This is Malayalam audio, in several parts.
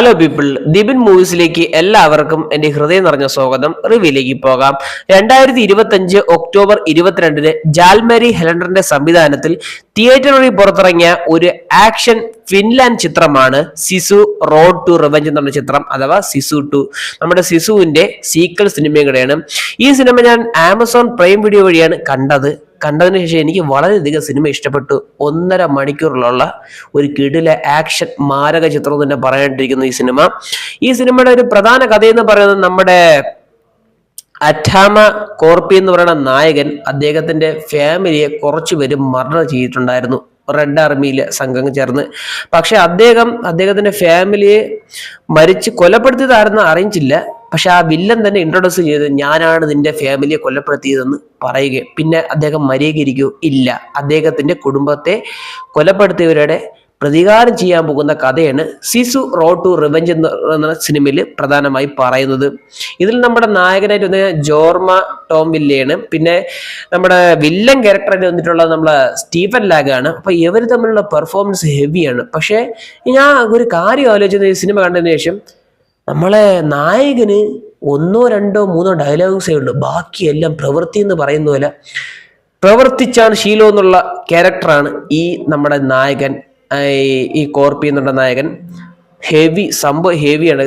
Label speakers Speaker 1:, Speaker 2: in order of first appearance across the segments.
Speaker 1: ഹലോ പീപ്പിൾ, ദിബിൻ മൂവീസിലേക്ക് എല്ലാവർക്കും എൻ്റെ ഹൃദയം നിറഞ്ഞ സ്വാഗതം. റിവ്യൂയിലേക്ക് പോകാം. 2025 ഒക്ടോബർ 22-ന് ജാൽമരി ഹെലണ്ടറിന്റെ സംവിധാനത്തിൽ തിയേറ്ററിൽ പുറത്തിറങ്ങിയ ഒരു ആക്ഷൻ ഫിൻലാൻഡ് ചിത്രമാണ് സിസു റോഡ് ടു റിവെഞ്ച് എന്ന ചിത്രം, അഥവാ സിസു 2. നമ്മുടെ സിസുവിന്റെ സീക്വൽ സിനിമയുടെയാണ്. ഈ സിനിമ ഞാൻ ആമസോൺ പ്രൈം വീഡിയോ വഴിയാണ് കണ്ടതിന് ശേഷം എനിക്ക് വളരെയധികം സിനിമ ഇഷ്ടപ്പെട്ടു. 1.5 മണിക്കൂറിലുള്ള ഒരു കിടില ആക്ഷൻ മാരക ചിത്രം തന്നെ പറയാണ്ടിരിക്കുന്നു ഈ സിനിമയുടെ ഒരു പ്രധാന കഥയെന്ന് പറയുന്നത് നമ്മുടെ അറ്റാമ കോർപ്പി എന്ന് പറയുന്ന നായകൻ അദ്ദേഹത്തിന്റെ ഫാമിലിയെ കുറച്ചുപേര് മർഡർ ചെയ്തിട്ടുണ്ടായിരുന്നു, റെഡ് ആർമിയിലെ സംഘം ചേർന്ന്. പക്ഷെ അദ്ദേഹത്തിന്റെ ഫാമിലിയെ കൊലപ്പെടുത്തിയതാരെന്ന് അറിയിച്ചില്ല. പക്ഷെ ആ വില്ലൻ തന്നെ ഇൻട്രൊഡ്യൂസ് ചെയ്ത് ഞാനാണ് നിന്റെ ഫാമിലിയെ കൊലപ്പെടുത്തിയതെന്ന് പറയുക. പിന്നെ അദ്ദേഹം മരികയിരിക്കോ? ഇല്ല. അദ്ദേഹത്തിന്റെ കുടുംബത്തെ കൊലപ്പെടുത്തിയവരുടെ പ്രതികാരം ചെയ്യാൻ പോകുന്ന കഥയാണ് സിസു റോഡ് ടു റിവെഞ്ച് എന്ന സിനിമയിൽ പ്രധാനമായി പറയുന്നത്. ഇതിൽ നമ്മുടെ നായകനായിട്ട് വന്ന ജോർമ ടോം വില്ലയാണ്. പിന്നെ നമ്മുടെ വില്ലൻ ക്യാരക്ടറായിട്ട് വന്നിട്ടുള്ളത് നമ്മളെ സ്റ്റീഫൻ ലാഗാണ്. അപ്പൊ ഇവർ തമ്മിലുള്ള പെർഫോമൻസ് ഹെവിയാണ്. പക്ഷെ ഞാൻ ഒരു കാര്യം ആലോചിച്ചത്, ഈ സിനിമ കണ്ടതിന് ശേഷം നമ്മളെ നായകന് 1, 2, 3 ഡയലോഗ്സേ ഉള്ളൂ. ബാക്കിയെല്ലാം പ്രവൃത്തി എന്ന് പറയുന്ന പോലെ പ്രവർത്തിച്ചാണ് ശീലം എന്നുള്ള ക്യാരക്ടറാണ് ഈ നമ്മുടെ നായകൻ, ഈ കോർപ്പി എന്നുള്ള നായകൻ. സംഭവം ഹെവിയാണ്.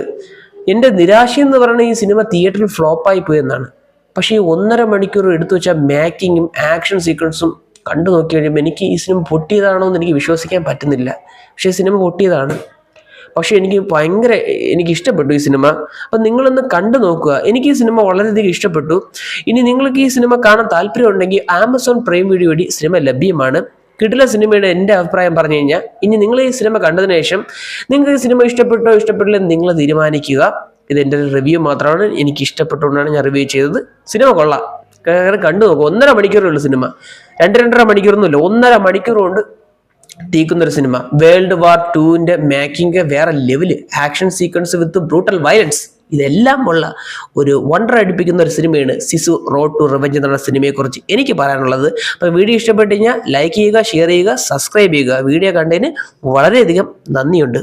Speaker 1: എൻ്റെ നിരാശ എന്ന് പറയുന്നത് ഈ സിനിമ തിയേറ്ററിൽ ഫ്ലോപ്പായി പോയെന്നാണ്. പക്ഷേ ഈ 1.5 മണിക്കൂർ എടുത്തു വെച്ച മേക്കിങ്ങും ആക്ഷൻ സീക്വൻസും കണ്ടു നോക്കി കഴിയുമ്പോൾ എനിക്ക് ഈ സിനിമ പൊട്ടിയതാണോ എന്ന് എനിക്ക് വിശ്വസിക്കാൻ പറ്റുന്നില്ല. പക്ഷേ സിനിമ പൊട്ടിയതാണ്. പക്ഷെ എനിക്ക് ഇഷ്ടപ്പെട്ടു ഈ സിനിമ. അപ്പം നിങ്ങളൊന്ന് കണ്ടു നോക്കുക. എനിക്ക് ഈ സിനിമ വളരെയധികം ഇഷ്ടപ്പെട്ടു. ഇനി നിങ്ങൾക്ക് ഈ സിനിമ കാണാൻ താല്പര്യം ഉണ്ടെങ്കിൽ ആമസോൺ പ്രൈം വീഡിയോ വഴി സിനിമ ലഭ്യമാണ്. കിടില സിനിമയുടെ എൻ്റെ അഭിപ്രായം പറഞ്ഞു കഴിഞ്ഞാൽ, ഇനി നിങ്ങൾ ഈ സിനിമ കണ്ടതിന് ശേഷം നിങ്ങൾക്ക് ഈ സിനിമ ഇഷ്ടപ്പെട്ടില്ല നിങ്ങൾ തീരുമാനിക്കുക. ഇത് എൻ്റെ ഒരു റിവ്യൂ മാത്രമാണ്. എനിക്ക് ഇഷ്ടപ്പെട്ടുകൊണ്ടാണ് ഞാൻ റിവ്യൂ ചെയ്തത്. സിനിമ കൊള്ളാം, കണ്ടു നോക്കുക. 1.5 മണിക്കൂറുള്ള സിനിമ, 2.5 മണിക്കൂറൊന്നുമില്ല, 1.5 മണിക്കൂർ കൊണ്ട് തീക്കുന്നൊരു സിനിമ. വേൾഡ് വാർ 2-ന്റെ മേക്കിംഗ് വേറെ ലെവല്, ആക്ഷൻ സീക്വൻസ് വിത്ത് ബ്രൂട്ടൽ വയലൻസ്, ഇതെല്ലാം ഉള്ള ഒരു വണ്ടർ അടിപ്പിക്കുന്ന ഒരു സിനിമയാണ് സിസു റോഡ് ടു റിവെഞ്ച് എന്നുള്ള സിനിമയെക്കുറിച്ച് എനിക്ക് പറയാനുള്ളത്. അപ്പോൾ വീഡിയോ ഇഷ്ടപ്പെട്ട് കഴിഞ്ഞാൽ ലൈക്ക് ചെയ്യുക, ഷെയർ ചെയ്യുക, സബ്സ്ക്രൈബ് ചെയ്യുക. വീഡിയോ കണ്ടതിന് വളരെയധികം നന്ദിയുണ്ട്.